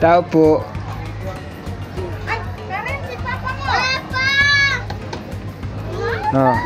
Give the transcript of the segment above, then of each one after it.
Tao po. Ay, meron si Papa mo. Papa! Oh.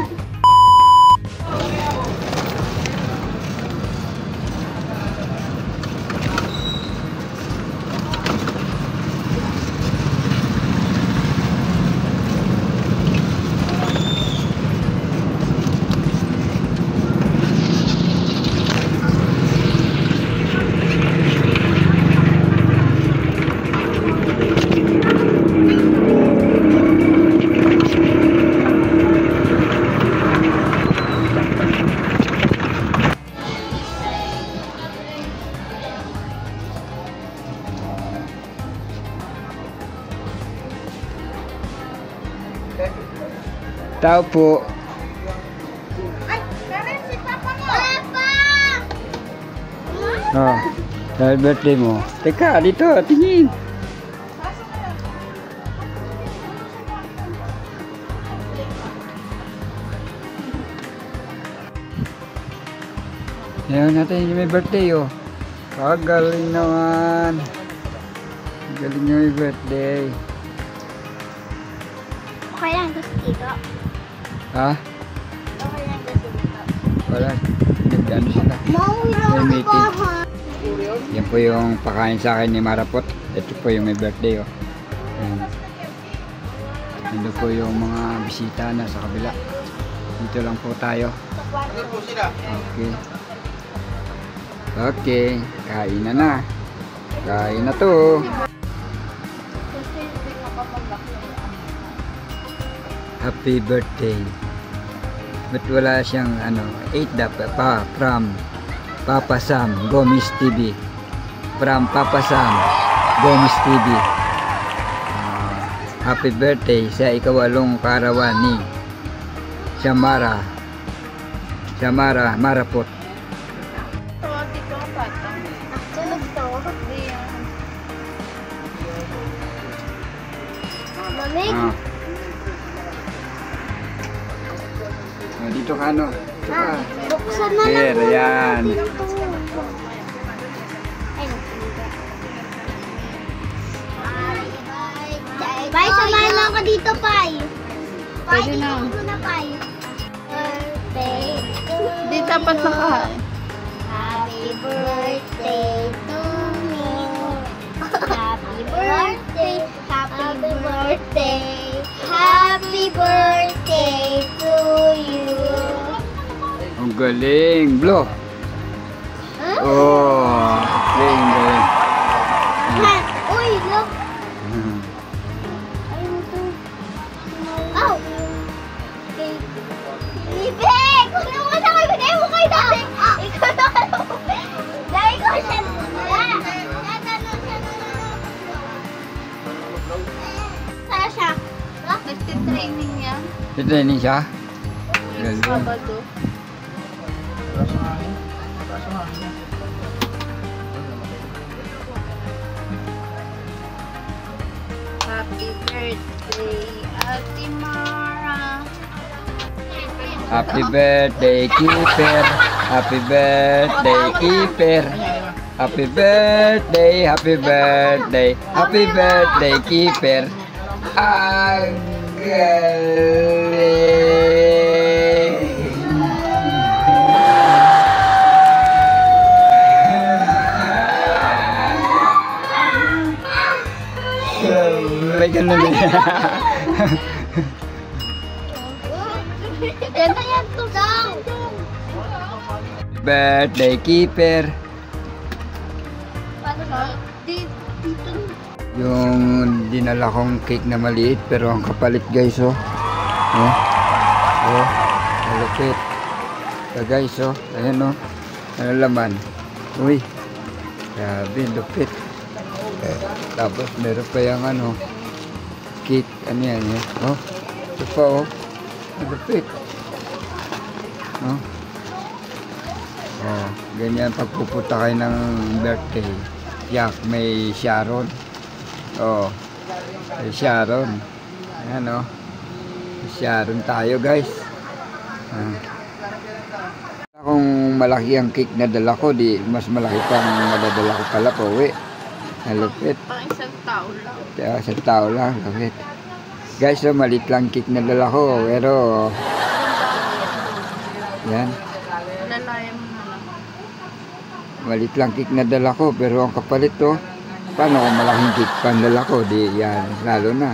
Tao po. Ay, meron si Papa mo. Papa! Oh. Dahil birthday mo. Teka, dito, tingin. Ayan natin yung may birthday, oh. Kagaling naman. Galing yung may birthday. Okay lang kasi dito. Ha? Okay lang kasi dito. Wala. Nagdaan sila. May meeting. Yan po yung pakain sa akin ni Marapot. Ito po yung may birthday, oh. Ayan. Ito po yung mga bisita na sa kabila. Dito lang po tayo. Okay. Okay. Kain na. Kain na to. Happy birthday. But wala siyang 8 dapat pa from Papa Sam Gomez TV. From Papa Sam Gomez TV. Happy birthday sa ikawalong karawan ni Samara Marapot. Dito ka Dito ka. Buksan na Here, lang. ayan. Pai, samahan lang ka dito, Pai. Pwede na. Dito na, Pai. Birthday to Di dapat you. naka. Happy birthday to me. Happy birthday. Happy birthday. Happy birthday to you. Ang galing. Blow. Huh? Oh. Galing. Uy, look. Hmm. Ayun to. Oh! Okay. Ibig! Kung naman ako, ibigay mo kay dati. Ikaw na ano. Dahil ko siya. Saan siya? Nagtitraining yan. Ito ni siya. Galing. Sabado. Happy birthday, Ate Mara. Happy birthday, Keeper. Happy birthday, Keeper. Happy birthday, happy birthday, happy birthday, Keeper. Ang galing. May ganun eh. Ganda yan to. Birthday, Keeper. Paano ba? Dito. Yung dinala kong cake na maliit pero ang kapalit guys, oh. Malupit. Guys, oh. Ayan, oh. Ano laman? Uy. Grabe, lupit. Tapos meron pa yung cake. Ano yan, eh? Oh. Ito pa, oh. Malupit. Oh. Oh. Ganyan pagpupunta kayo ng birthday. Yak, may Sharon. Oh, ay Sharon. Ayan, oh. Sharon tayo, guys. Kung malaki ang cake na dala ko, di mas malaki pang madadala ko pala po, uwi. Malupit. Pang isang tao lang. Kaya sa tao lang, lupit. Guys, so malit lang cake na dala ko, pero yan. Lalayan mo na lang. Malit lang cake na dala ko, pero ang kapalit to, paano kung malaking cake pa ang dala ko? Di yan, lalo na.